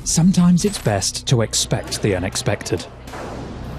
Sometimes it's best to expect the unexpected.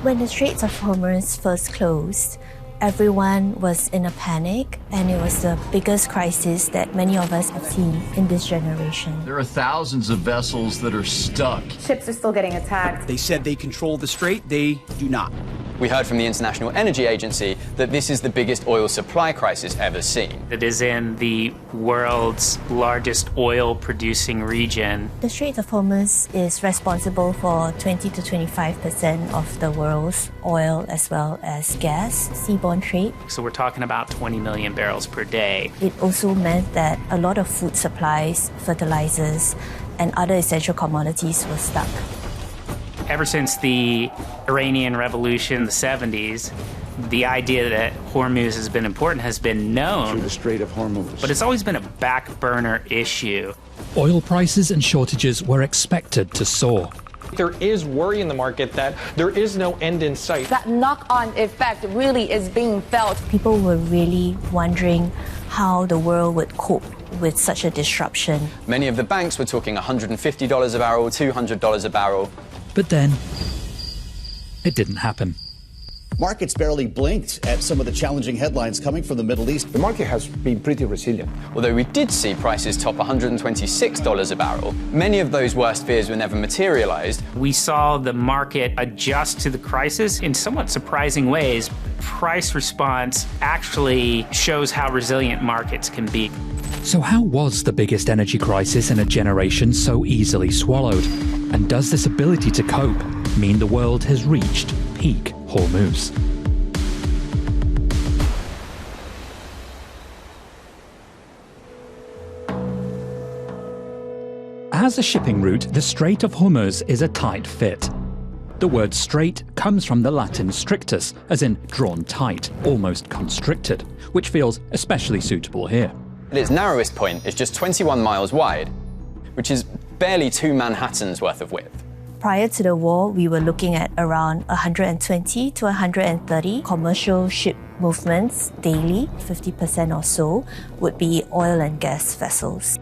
When the Straits of Hormuz first closed, everyone was in a panic, and it was the biggest crisis that many of us have seen in this generation. There are thousands of vessels that are stuck. Ships are still getting attacked. They said they control the strait. They do not. We heard from the International Energy Agency that this is the biggest oil supply crisis ever seen. It is in the world's largest oil-producing region. The Strait of Hormuz is responsible for 20 to 25% of the world's oil as well as gas seaborne trade. So we're talking about 20 million barrels per day. It also meant that a lot of food supplies, fertilizers, and other essential commodities were stuck. Ever since the Iranian Revolution in the 70s, the idea that Hormuz has been important has been known. Through the Strait of Hormuz. But it's always been a back burner issue. Oil prices and shortages were expected to soar. There is worry in the market that there is no end in sight. That knock-on effect really is being felt. People were really wondering how the world would cope with such a disruption. Many of the banks were talking $150 a barrel, $200 a barrel. But then, it didn't happen. Markets barely blinked at some of the challenging headlines coming from the Middle East. The market has been pretty resilient. Although we did see prices top $126 a barrel, many of those worst fears were never materialized. We saw the market adjust to the crisis in somewhat surprising ways. Price response actually shows how resilient markets can be. So how was the biggest energy crisis in a generation so easily swallowed? And does this ability to cope mean the world has reached peak Hormuz? As a shipping route, the Strait of Hormuz is a tight fit. The word strait comes from the Latin strictus, as in drawn tight, almost constricted, which feels especially suitable here. At its narrowest point is just 21 miles wide, which is barely 2 Manhattans worth of width. Prior to the war, we were looking at around 120 to 130 commercial ship movements daily. 50% or so would be oil and gas vessels.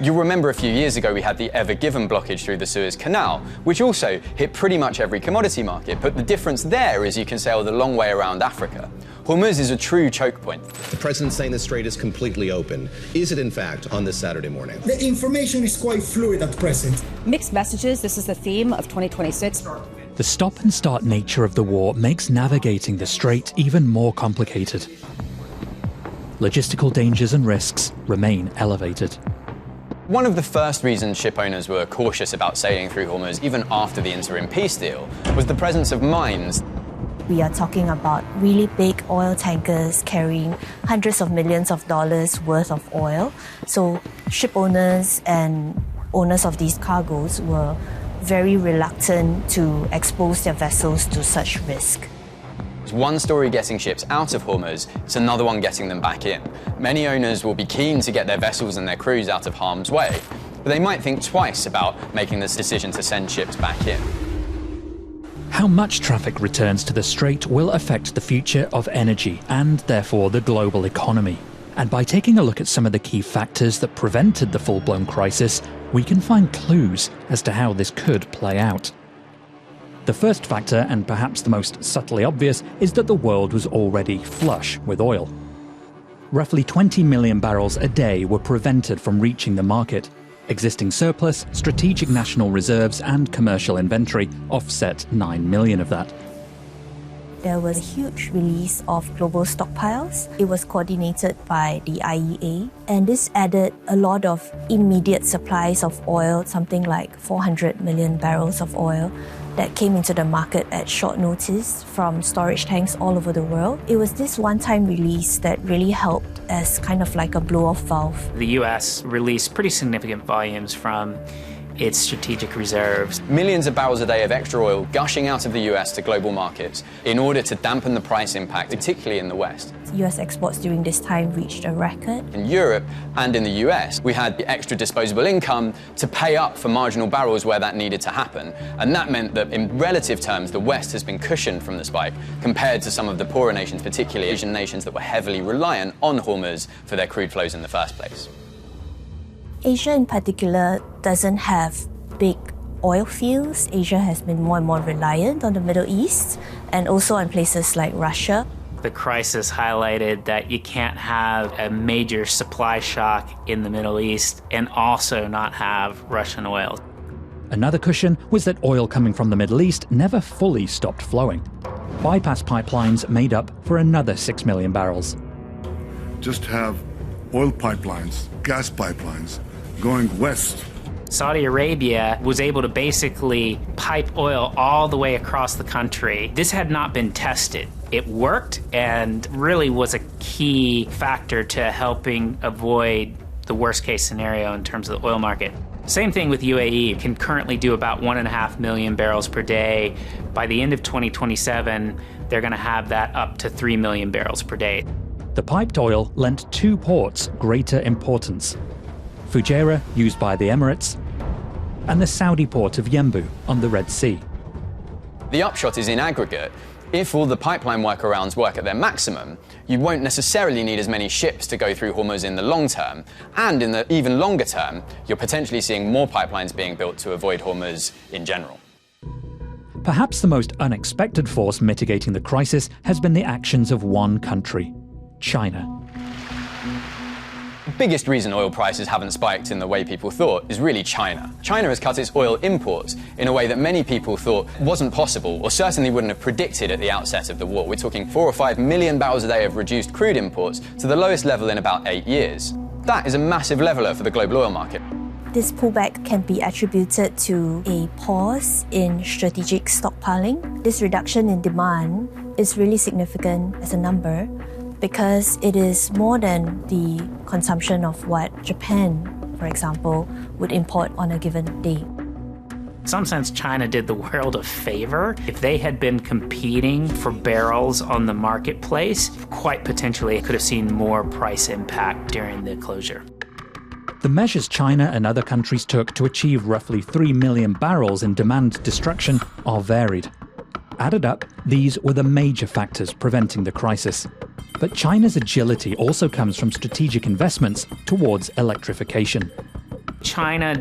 You'll remember a few years ago we had the Ever Given blockage through the Suez Canal, which also hit pretty much every commodity market, but the difference there is you can sail the long way around Africa. Hormuz is a true choke point. The president's saying the strait is completely open. Is it in fact on this Saturday morning? The information is quite fluid at present. Mixed messages, this is the theme of 2026. The stop and start nature of the war makes navigating the strait even more complicated. Logistical dangers and risks remain elevated. One of the first reasons ship owners were cautious about sailing through Hormuz, even after the interim peace deal, was the presence of mines. We are talking about really big oil tankers carrying hundreds of millions of dollars worth of oil. So ship owners and owners of these cargoes were very reluctant to expose their vessels to such risk. It's one story getting ships out of Hormuz, it's another one getting them back in. Many owners will be keen to get their vessels and their crews out of harm's way, but they might think twice about making this decision to send ships back in. How much traffic returns to the strait will affect the future of energy and therefore the global economy. And by taking a look at some of the key factors that prevented the full-blown crisis, we can find clues as to how this could play out. The first factor, and perhaps the most subtly obvious, is that the world was already flush with oil. Roughly 20 million barrels a day were prevented from reaching the market. Existing surplus, strategic national reserves and commercial inventory offset 9 million of that. There was a huge release of global stockpiles. It was coordinated by the IEA, and this added a lot of immediate supplies of oil, something like 400 million barrels of oil that came into the market at short notice from storage tanks all over the world. It was this one-time release that really helped as kind of like a blow-off valve. The US released pretty significant volumes from its strategic reserves. Millions of barrels a day of extra oil gushing out of the US to global markets in order to dampen the price impact, particularly in the West. US exports during this time reached a record. In Europe and in the US, we had the extra disposable income to pay up for marginal barrels where that needed to happen. And that meant that in relative terms, the West has been cushioned from the spike compared to some of the poorer nations, particularly Asian nations that were heavily reliant on Hormuz for their crude flows in the first place. Asia in particular doesn't have big oil fields, Asia has been more and more reliant on the Middle East and also on places like Russia. The crisis highlighted that you can't have a major supply shock in the Middle East and also not have Russian oil. Another cushion was that oil coming from the Middle East never fully stopped flowing. Bypass pipelines made up for another 6 million barrels. Just have oil pipelines, gas pipelines going west. Saudi Arabia was able to basically pipe oil all the way across the country. This had not been tested. It worked and really was a key factor to helping avoid the worst case scenario in terms of the oil market. Same thing with UAE, can currently do about 1.5 million barrels per day. By the end of 2027, they're going to have that up to 3 million barrels per day. The piped oil lent two ports greater importance: Fujairah, used by the Emirates, and the Saudi port of Yanbu on the Red Sea. The upshot is, in aggregate, if all the pipeline workarounds work at their maximum, you won't necessarily need as many ships to go through Hormuz in the long term, and in the even longer term, you're potentially seeing more pipelines being built to avoid Hormuz in general. Perhaps the most unexpected force mitigating the crisis has been the actions of one country: China. The biggest reason oil prices haven't spiked in the way people thought is really China. China has cut its oil imports in a way that many people thought wasn't possible, or certainly wouldn't have predicted at the outset of the war. We're talking 4 or 5 million barrels a day of reduced crude imports to the lowest level in about 8 years. That is a massive leveler for the global oil market. This pullback can be attributed to a pause in strategic stockpiling. This reduction in demand is really significant as a number, because it is more than the consumption of what Japan, for example, would import on a given day. In some sense, China did the world a favor. If they had been competing for barrels on the marketplace, quite potentially could have seen more price impact during the closure. The measures China and other countries took to achieve roughly 3 million barrels in demand destruction are varied. Added up, these were the major factors preventing the crisis. But China's agility also comes from strategic investments towards electrification. China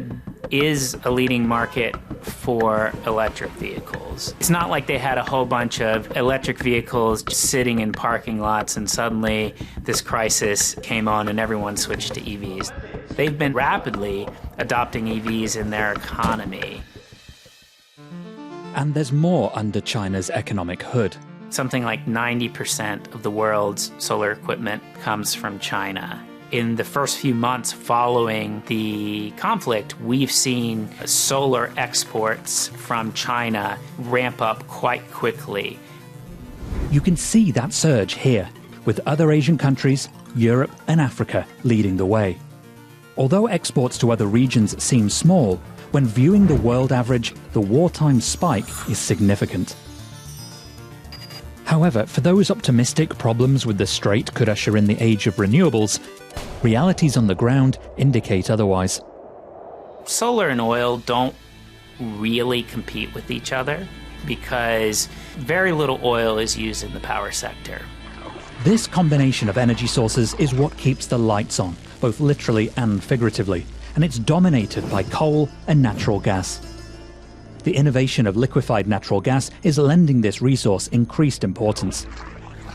is a leading market for electric vehicles. It's not like they had a whole bunch of electric vehicles just sitting in parking lots and suddenly this crisis came on and everyone switched to EVs. They've been rapidly adopting EVs in their economy. And there's more under China's economic hood. Something like 90% of the world's solar equipment comes from China. In the first few months following the conflict, we've seen solar exports from China ramp up quite quickly. You can see that surge here, with other Asian countries, Europe and Africa leading the way. Although exports to other regions seem small, when viewing the world average, the wartime spike is significant. However, for those optimistic problems with the Strait could usher in the age of renewables, realities on the ground indicate otherwise. Solar and oil don't really compete with each other because very little oil is used in the power sector. This combination of energy sources is what keeps the lights on, both literally and figuratively, and it's dominated by coal and natural gas. The innovation of liquefied natural gas is lending this resource increased importance.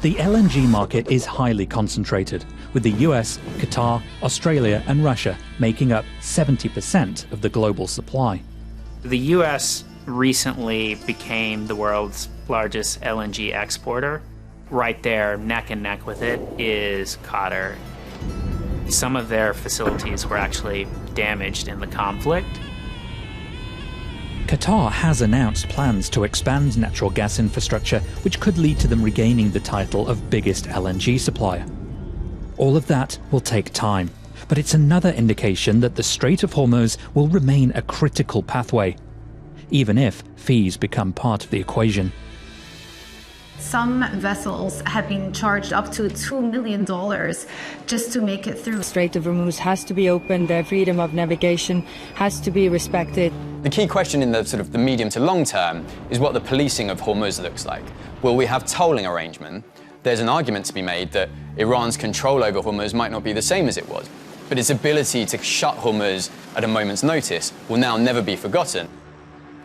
The LNG market is highly concentrated, with the US, Qatar, Australia and Russia making up 70% of the global supply. The US recently became the world's largest LNG exporter. Right there, neck and neck with it, is Qatar. Some of their facilities were actually damaged in the conflict. Qatar has announced plans to expand natural gas infrastructure, which could lead to them regaining the title of biggest LNG supplier. All of that will take time, but it's another indication that the Strait of Hormuz will remain a critical pathway, even if fees become part of the equation. Some vessels have been charged up to $2 million just to make it through. The Strait of Hormuz has to be opened, their freedom of navigation has to be respected. The key question in the the medium to long term is what the policing of Hormuz looks like. Will we have tolling arrangement? There's an argument to be made that Iran's control over Hormuz might not be the same as it was, but its ability to shut Hormuz at a moment's notice will now never be forgotten.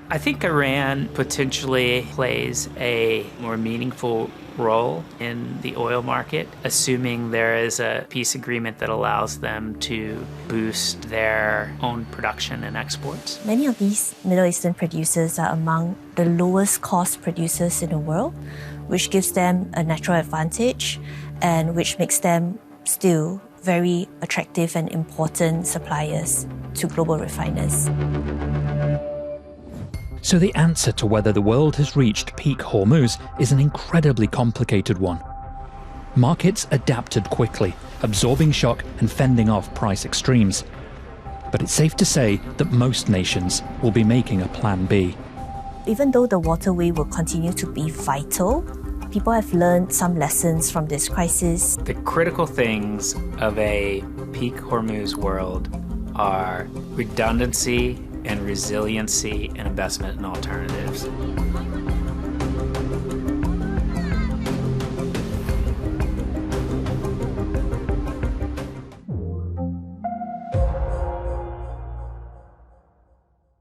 I think Iran potentially plays a more meaningful role in the oil market, assuming there is a peace agreement that allows them to boost their own production and exports. Many of these Middle Eastern producers are among the lowest cost producers in the world, which gives them a natural advantage and which makes them still very attractive and important suppliers to global refiners. So the answer to whether the world has reached peak Hormuz is an incredibly complicated one. Markets adapted quickly, absorbing shock and fending off price extremes. But it's safe to say that most nations will be making a plan B. Even though the waterway will continue to be vital, people have learned some lessons from this crisis. The critical things of a peak Hormuz world are redundancy and resiliency and investment in alternatives.